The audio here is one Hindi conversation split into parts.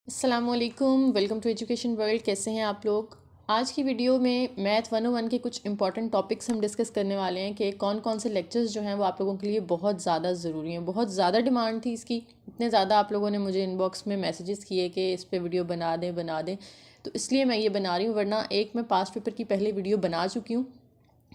अस्सलामुअलैकुम, वेलकम टू एजुकेशन वर्ल्ड। कैसे हैं आप लोग। आज की वीडियो में मैथ 101 के कुछ इंपॉर्टेंट टॉपिक्स हम डिस्कस करने वाले हैं कि कौन कौन से लेक्चर्स जो हैं वो आप लोगों के लिए बहुत ज़्यादा ज़रूरी हैं। बहुत ज़्यादा डिमांड थी इसकी, इतने ज़्यादा आप लोगों ने मुझे इनबॉक्स में मैसेजेस किए कि इस पर वीडियो बना दें, तो इसलिए मैं ये बना रही हूँ। वरना एक मैं पास्ट पेपर की पहले वीडियो बना चुकी हूँ,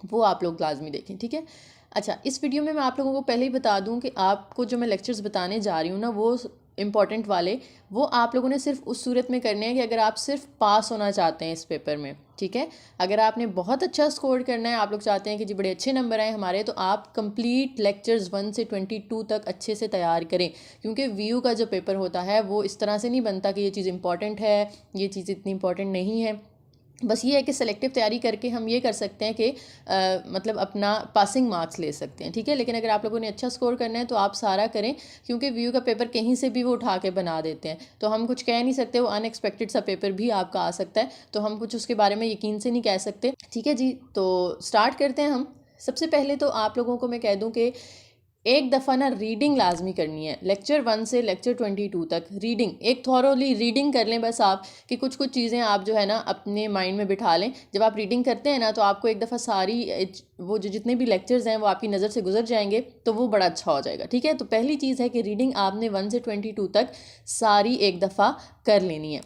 वो आप लोग लाजमी देखें, ठीक है। अच्छा, इस वीडियो में मैं आप लोगों को पहले ही बता दूं कि आपको जो मैं लेक्चर्स बताने जा रही हूँ ना, वो इम्पॉर्टेंट वाले, वो आप लोगों ने सिर्फ उस सूरत में करने हैं कि अगर आप सिर्फ पास होना चाहते हैं इस पेपर में, ठीक है। अगर आपने बहुत अच्छा स्कोर करना है, आप लोग चाहते हैं कि जी बड़े अच्छे नंबर आए हमारे, तो आप कंप्लीट लेक्चर्स 1 से 22 तक अच्छे से तैयार करें। क्योंकि व्यू का जो पेपर होता है वो इस तरह से नहीं बनता कि ये चीज़ इंपॉर्टेंट है, ये चीज़ इतनी इंपॉर्टेंट नहीं है। बस ये है कि सेलेक्टिव तैयारी करके हम ये कर सकते हैं कि मतलब अपना पासिंग मार्क्स ले सकते हैं, ठीक है। लेकिन अगर आप लोगों ने अच्छा स्कोर करना है तो आप सारा करें, क्योंकि व्यू का पेपर कहीं से भी वो उठा के बना देते हैं, तो हम कुछ कह नहीं सकते। वो अनएक्सपेक्टेड सा पेपर भी आपका आ सकता है, तो हम कुछ उसके बारे में यकीन से नहीं कह सकते, ठीक है जी। तो स्टार्ट करते हैं हम। सबसे पहले तो आप लोगों को मैं कह दूँ कि एक दफ़ा ना रीडिंग लाजमी करनी है। लेक्चर 1 से लेक्चर 22 तक रीडिंग, एक थॉरोली रीडिंग कर लें बस आप, कि कुछ कुछ चीज़ें आप जो है ना अपने माइंड में बिठा लें। जब आप रीडिंग करते हैं ना, तो आपको एक दफ़ा सारी वो जो जितने भी लेक्चर्स हैं वो आपकी नज़र से गुजर जाएंगे, तो वो बड़ा अच्छा हो जाएगा, ठीक है। तो पहली चीज़ है कि रीडिंग आपने 1 से 22 तक सारी एक दफ़ा कर लेनी है।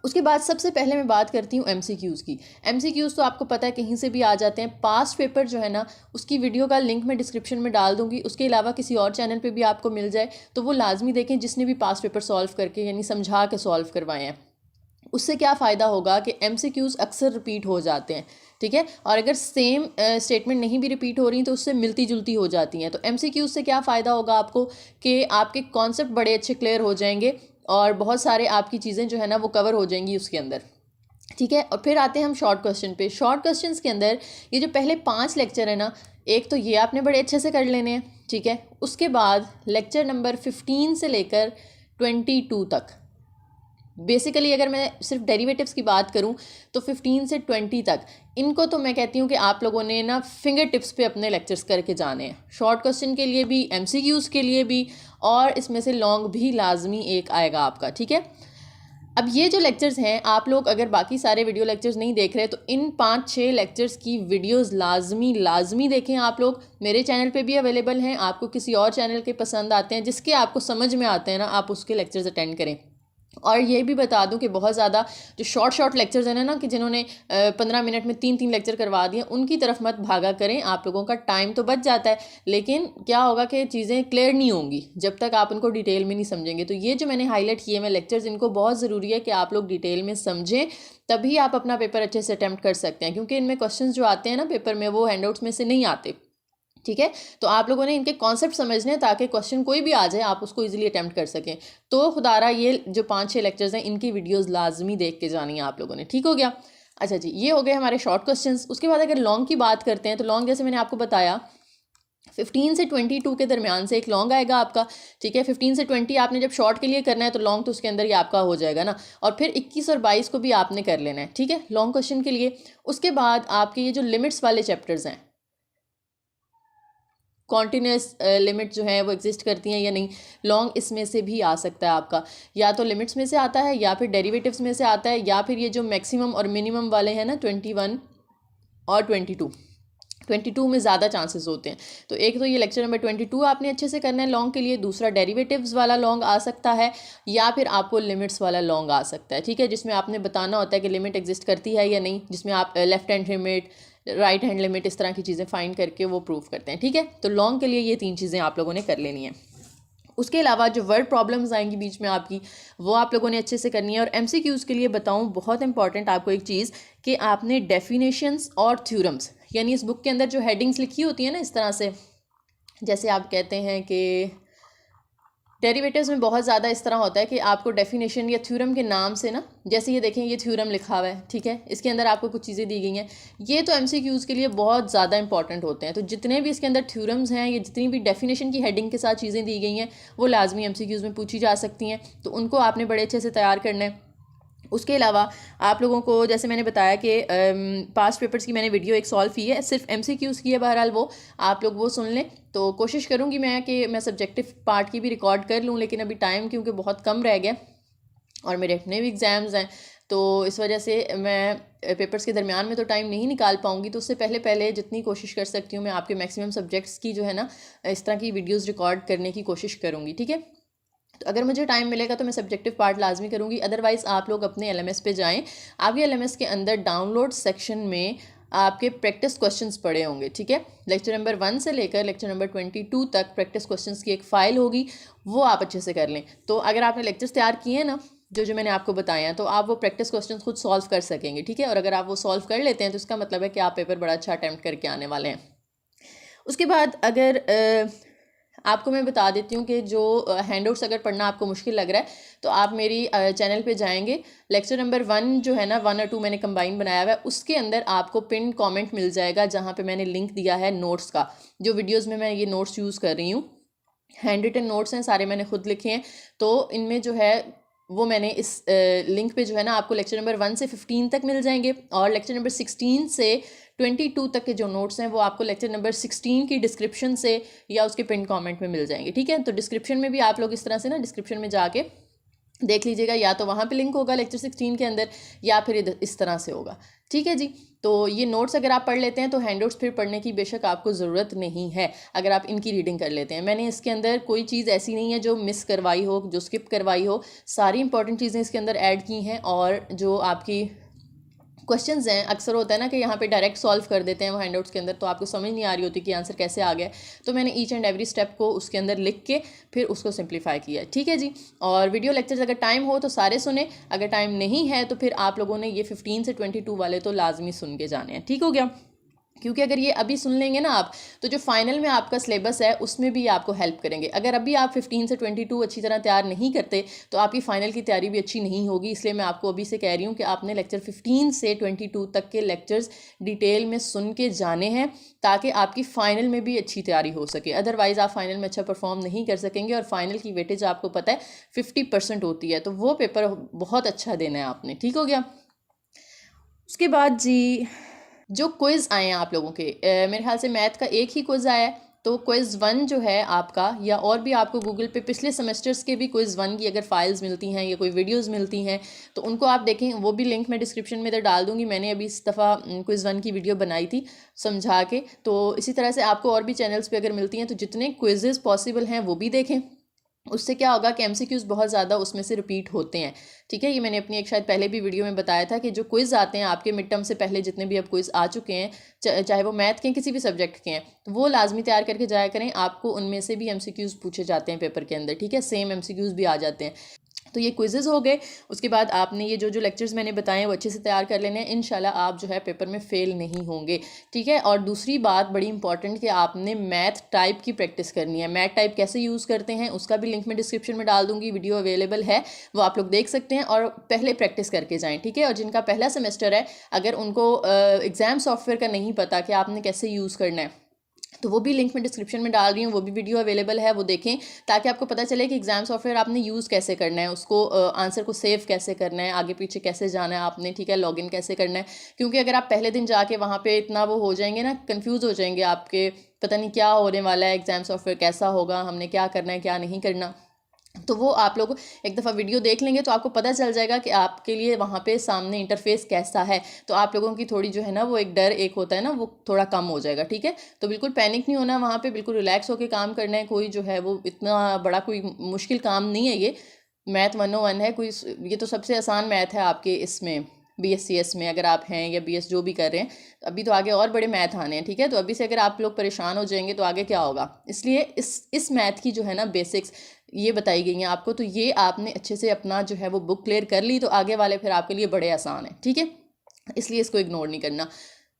उसके बाद सबसे पहले मैं बात करती हूँ एमसीक्यूज़ की। एमसीक्यूज़ तो आपको पता है कहीं से भी आ जाते हैं। पास्ट पेपर जो है ना, उसकी वीडियो का लिंक मैं डिस्क्रिप्शन में डाल दूँगी। उसके अलावा किसी और चैनल पे भी आपको मिल जाए तो वो लाजमी देखें, जिसने भी पास्ट पेपर सॉल्व करके यानी समझा के सॉल्व करवाए हैं। उससे क्या फ़ायदा होगा कि एमसीक्यूज़ अक्सर रिपीट हो जाते हैं, ठीक है। और अगर सेम स्टेटमेंट नहीं भी रिपीट हो रही तो उससे मिलती जुलती हो जाती हैं। तो एमसीक्यूज़ से क्या फ़ायदा होगा आपको कि आपके कॉन्सेप्ट बड़े अच्छे क्लियर हो जाएंगे और बहुत सारे आपकी चीज़ें जो है ना वो कवर हो जाएंगी उसके अंदर, ठीक है। और फिर आते हैं हम शॉर्ट क्वेश्चन पे। शॉर्ट क्वेश्चंस के अंदर ये जो पहले 5 लेक्चर है ना, एक तो ये आपने बड़े अच्छे से कर लेने हैं, ठीक है। उसके बाद लेक्चर नंबर 15 से लेकर 22 तक, बेसिकली अगर मैं सिर्फ डेरिवेटिव्स की बात करूं तो 15 से 20 तक, इनको तो मैं कहती हूँ कि आप लोगों ने ना फिंगर टिप्स पे अपने लेक्चर्स करके जाने हैं। शॉर्ट क्वेश्चन के लिए भी, एमसीक्यूज़ के लिए भी, और इसमें से लॉन्ग भी लाजमी एक आएगा आपका, ठीक है। अब ये जो लेक्चर्स हैं, आप लोग अगर बाकी सारे वीडियो लेक्चर्स नहीं देख रहे तो इन 5-6 लेक्चर्स की वीडियोस लाजमी देखें। आप लोग मेरे चैनल पे भी अवेलेबल हैं, आपको किसी और चैनल के पसंद आते हैं, जिसके आपको समझ में आते हैं ना, आप उसके लेक्चर्स अटेंड करें। और ये भी बता दूं कि बहुत ज़्यादा जो शॉर्ट लेक्चर्स हैं ना, कि जिन्होंने 15 मिनट में 3-3 लेक्चर करवा दिए, उनकी तरफ मत भागा करें। आप लोगों का टाइम तो बच जाता है, लेकिन क्या होगा कि चीज़ें क्लियर नहीं होंगी जब तक आप उनको डिटेल में नहीं समझेंगे। तो ये जो मैंने हाईलाइट किए मैं लेक्चर्स, इनको बहुत ज़रूरी है कि आप लोग डिटेल में समझें, तभी आप अपना पेपर अच्छे से अटैम्प्ट कर सकते हैं। क्योंकि इनमें क्वेश्चन जो आते हैं ना पेपर में, वो हैंडआउट्स में से नहीं आते, ठीक है। तो आप लोगों ने इनके कॉन्सेप्ट समझने हैं ताकि क्वेश्चन कोई भी आ जाए आप उसको इजीली अटेम्प्ट कर सकें। तो खुदारा ये जो 5-6 लेक्चर्स हैं, इनकी वीडियोस लाजमी देख के जानी है आप लोगों ने, ठीक हो गया। अच्छा जी, ये हो गए हमारे शॉर्ट क्वेश्चंस। उसके बाद अगर लॉन्ग की बात करते हैं तो लॉन्ग, जैसे मैंने आपको बताया, 15 से 22 के दरमियान से एक लॉन्ग आएगा आपका, ठीक है। 15 से 20 आपने जब शॉर्ट के लिए करना है तो लॉन्ग तो उसके अंदर ही आपका हो जाएगा ना। और फिर 21 और 22 को भी आपने कर लेना है, ठीक है, लॉन्ग क्वेश्चन के लिए। उसके बाद आपके ये जो लिमिट्स वाले चैप्टर्स हैं, कॉन्टीन्यूस लिमिट जो है वो एग्जिस्ट करती हैं या नहीं, लॉन्ग इसमें से भी आ सकता है आपका। या तो लिमिट्स में से आता है, या फिर डेरिवेटिव्स में से आता है, या फिर ये जो मैक्सिमम और मिनिमम वाले हैं ना, 21 और 22 में ज़्यादा चांसेस होते हैं। तो एक तो ये लेक्चर नंबर 22 आपने अच्छे से करना है लॉन्ग के लिए। दूसरा डेरिवेटिव्स वाला लॉन्ग आ सकता है, या फिर आपको लिमिट्स वाला लॉन्ग आ सकता है, ठीक है, जिसमें आपने बताना होता है कि लिमिट एग्जिस्ट करती है या नहीं, जिसमें आप left hand limit, right hand limit, इस तरह की चीज़ें फाइंड करके वो प्रूव करते हैं, ठीक है। तो लॉन्ग के लिए ये 3 चीज़ें आप लोगों ने कर लेनी है। उसके अलावा जो वर्ड प्रॉब्लम्स आएंगी बीच में आपकी, वो आप लोगों ने अच्छे से करनी है। और एमसीक्यूज़ के लिए बताऊं, बहुत इंपॉर्टेंट आपको एक चीज़, कि आपने डेफिनेशंस और थ्योरम्स, यानी इस बुक के अंदर जो हेडिंग्स लिखी होती है ना इस तरह से, जैसे आप कहते हैं कि डेरिवेटिव्स में बहुत ज़्यादा इस तरह होता है कि आपको डेफिनेशन या थ्योरम के नाम से ना, जैसे ये देखें ये थ्योरम लिखा हुआ है, ठीक है, इसके अंदर आपको कुछ चीज़ें दी गई हैं, ये तो एमसीक्यूज़ के लिए बहुत ज़्यादा इंपॉर्टेंट होते हैं। तो जितने भी इसके अंदर थ्योरम्स हैं, ये जितनी भी डेफिनेशन की हेडिंग के साथ चीज़ें दी गई हैं, वो लाजमी एमसीक्यूज़ में पूछी जा सकती हैं, तो उनको आपने बड़े अच्छे से तैयार करना है। उसके अलावा आप लोगों को, जैसे मैंने बताया कि पास्ट पेपर्स की मैंने वीडियो एक सॉल्व की है, सिर्फ एमसीक्यूज़ की है, बहरहाल वो आप लोग वो सुन लें। तो कोशिश करूँगी मैं कि मैं सब्जेक्टिव पार्ट की भी रिकॉर्ड कर लूँ, लेकिन अभी टाइम क्योंकि बहुत कम रह गया, और मेरे अपने भी एग्ज़ाम्स हैं, तो इस वजह से मैं पेपर्स के दरमियान में तो टाइम नहीं निकाल पाऊँगी। तो उससे पहले पहले जितनी कोशिश कर सकती हूँ मैं आपके मैक्सिमम सब्जेक्ट्स की जो है ना इस तरह की वीडियोज़ रिकॉर्ड करने की कोशिश करूँगी, ठीक है। तो अगर मुझे टाइम मिलेगा तो मैं सब्जेक्टिव पार्ट लाजमी करूँगी, अदरवाइज़ आप लोग अपने LMS पे जाएँ। आपके LMS के अंदर डाउनलोड सेक्शन में आपके प्रैक्टिस क्वेश्चंस पड़े होंगे, ठीक है। लेक्चर नंबर 1 से लेकर लेक्चर नंबर 22 तक प्रैक्टिस क्वेश्चंस की एक फ़ाइल होगी, वो आप अच्छे से कर लें। तो अगर आपने लेक्चर्स तैयार किए हैं ना जो जो मैंने आपको बताए हैं, तो आप वो प्रैक्टिस क्वेश्चंस खुद सॉल्व कर सकेंगे, ठीक है। और अगर आप वो सॉल्व कर लेते हैं तो इसका मतलब है कि आप पेपर बड़ा अच्छा अटैम्प्ट करके आने वाले हैं। उसके बाद अगर आपको मैं बता देती हूँ कि जो हैंडआउट्स अगर पढ़ना आपको मुश्किल लग रहा है तो आप मेरी चैनल पे जाएंगे। लेक्चर नंबर 1 जो है ना 1 और 2 मैंने कंबाइन बनाया हुआ है, उसके अंदर आपको पिन कमेंट मिल जाएगा जहाँ पे मैंने लिंक दिया है नोट्स का। जो वीडियोज़ में मैं ये नोट्स यूज़ कर रही हूँ, हैंड रिटन नोट्स हैं, सारे मैंने खुद लिखे हैं। तो इनमें जो है वो मैंने इस लिंक पे जो है ना आपको लेक्चर नंबर 1 से 15 तक मिल जाएंगे, और लेक्चर नंबर 16 से 22 तक के जो नोट्स हैं वो आपको लेक्चर नंबर 16 की डिस्क्रिप्शन से या उसके पिन कमेंट में मिल जाएंगे, ठीक है। तो डिस्क्रिप्शन में भी आप लोग इस तरह से ना डिस्क्रिप्शन में जाके देख लीजिएगा, या तो वहाँ पे लिंक होगा लेक्चर 16 के अंदर या फिर इस तरह से होगा, ठीक है जी। तो ये नोट्स अगर आप पढ़ लेते हैं तो हैंडआउट्स फिर पढ़ने की बेशक आपको ज़रूरत नहीं है अगर आप इनकी रीडिंग कर लेते हैं। मैंने इसके अंदर कोई चीज़ ऐसी नहीं है जो मिस करवाई हो, जो स्किप करवाई हो, सारी इंपॉर्टेंट चीज़ें इसके अंदर ऐड की हैं। और जो आपकी क्वेश्चंस हैं, अक्सर होता है ना कि यहाँ पे डायरेक्ट सॉल्व कर देते हैं वो हैंडआउट्स के अंदर, तो आपको समझ नहीं आ रही होती कि आंसर कैसे आ गया। तो मैंने ईच एंड एवरी स्टेप को उसके अंदर लिख के फिर उसको सिंप्लीफाई किया, ठीक है जी। और वीडियो लेक्चर्स अगर टाइम हो तो सारे सुने, अगर टाइम नहीं है तो फिर आप लोगों ने ये 15 से 22 वाले तो लाजमी सुन के जाने हैं, ठीक हो गया। क्योंकि अगर ये अभी सुन लेंगे ना आप, तो जो फाइनल में आपका सिलेबस है उसमें भी आपको हेल्प करेंगे। अगर अभी आप 15 से 22 अच्छी तरह तैयार नहीं करते तो आपकी फ़ाइनल की तैयारी भी अच्छी नहीं होगी। इसलिए मैं आपको अभी से कह रही हूँ कि आपने लेक्चर 15 से 22 तक के लेक्चर्स डिटेल में सुन के जाने हैं, ताकि आपकी फ़ाइनल में भी अच्छी तैयारी हो सके। अदरवाइज़ आप फाइनल में अच्छा परफॉर्म नहीं कर सकेंगे, और फाइनल की वेटेज आपको पता है 50% होती है, तो वो पेपर बहुत अच्छा देना है आपने, ठीक हो गया। उसके बाद जी जो क्विज़ आए हैं आप लोगों के, मेरे ख्याल से मैथ का एक ही क्विज़ आया है, तो क्विज़ 1 जो है आपका, या और भी आपको गूगल पे पिछले सेमेस्टर्स के भी क्विज़ 1 की अगर फाइल्स मिलती हैं या कोई वीडियोस मिलती हैं तो उनको आप देखें, वो भी लिंक मैं डिस्क्रिप्शन में इधर डाल दूँगी। मैंने अभी इस दफ़ा क्विज़ 1 की वीडियो बनाई थी समझा के। तो इसी तरह से आपको और भी चैनल्स पे अगर मिलती हैं तो जितने क्विज़ेस पॉसिबल हैं वो भी देखें। उससे क्या होगा कि MCQs बहुत ज़्यादा उसमें से रिपीट होते हैं, ठीक है। ये मैंने अपनी एक शायद पहले भी वीडियो में बताया था कि जो क्विज़ आते हैं आपके मिड टर्म से पहले, जितने भी अब क्विज़ आ चुके हैं, चाहे वो मैथ के किसी भी सब्जेक्ट के हैं, तो वो लाजमी तैयार करके जाया करें। आपको उनमें से भी MCQs पूछे जाते हैं पेपर के अंदर, ठीक है, सेम MCQs भी आ जाते हैं। तो ये क्विज़ेज़ हो गए। उसके बाद आपने ये जो जो लेक्चर्स मैंने बताए हैं वो अच्छे से तैयार कर लेने हैं, इंशाल्लाह आप जो है पेपर में फ़ेल नहीं होंगे, ठीक है। और दूसरी बात बड़ी इंपॉर्टेंट कि आपने मैथ टाइप की प्रैक्टिस करनी है। मैथ टाइप कैसे यूज़ करते हैं उसका भी लिंक मैं डिस्क्रिप्शन में डाल दूँगी, वीडियो अवेलेबल है, वो आप लोग देख सकते हैं और पहले प्रैक्टिस करके जाएँ, ठीक है। और जिनका पहला सेमेस्टर है, अगर उनको एग्ज़ाम सॉफ्टवेयर का नहीं पता कि आपने कैसे यूज़ करना है, तो वो भी लिंक में डिस्क्रिप्शन में डाल रही हूँ, वो भी वीडियो अवेलेबल है, वो देखें, ताकि आपको पता चले कि एग्ज़ाम सॉफ्टवेयर आपने यूज़ कैसे करना है, उसको आंसर को सेव कैसे करना है, आगे पीछे कैसे जाना है आपने, ठीक है, लॉगिन कैसे करना है। क्योंकि अगर आप पहले दिन जाके वहाँ पे इतना वो हो जाएंगे ना, कंफ्यूज हो जाएंगे आपके, पता नहीं क्या होने वाला है, एग्ज़ाम सॉफ्टवेयर कैसा होगा, हमने क्या करना है क्या नहीं करना, तो वो आप लोग एक दफ़ा वीडियो देख लेंगे तो आपको पता चल जाएगा कि आपके लिए वहाँ पे सामने इंटरफेस कैसा है। तो आप लोगों की थोड़ी जो है ना वो एक डर एक होता है ना, वो थोड़ा कम हो जाएगा, ठीक है। तो बिल्कुल पैनिक नहीं होना, वहाँ पे बिल्कुल रिलैक्स होकर काम करना है। कोई जो है वो इतना बड़ा कोई मुश्किल काम नहीं है, ये मैथ 101 है, कोई ये तो सबसे आसान मैथ है आपके इसमें BScs में अगर आप हैं, या BS जो भी कर रहे हैं। तो अभी तो आगे और बड़े मैथ आने हैं, ठीक है। तो अभी से अगर आप लोग परेशान हो जाएंगे तो आगे क्या होगा। इसलिए इस मैथ की जो है ना बेसिक्स ये बताई गई हैं आपको, तो ये आपने अच्छे से अपना जो है वो बुक क्लियर कर ली तो आगे वाले फिर आपके लिए बड़े आसान हैं, ठीक है। इसलिए इसको इग्नोर नहीं करना।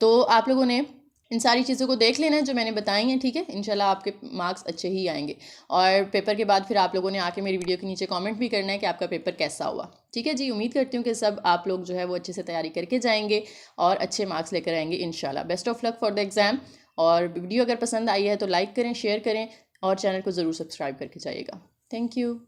तो आप लोगों ने इन सारी चीज़ों को देख लेना है जो मैंने बताई हैं, ठीक है। इंशाल्लाह आपके मार्क्स अच्छे ही आएंगे। और पेपर के बाद फिर आप लोगों ने आके मेरी वीडियो के नीचे कमेंट भी करना है कि आपका पेपर कैसा हुआ, ठीक है जी। उम्मीद करती हूँ कि सब आप लोग जो है वो अच्छे से तैयारी करके जाएंगे और अच्छे मार्क्स लेकर आएंगे इंशाल्लाह। Best of luck for the exam. और वीडियो अगर पसंद आई है तो लाइक करें, शेयर करें और चैनल को ज़रूर सब्सक्राइब करके जाइएगा। Thank you.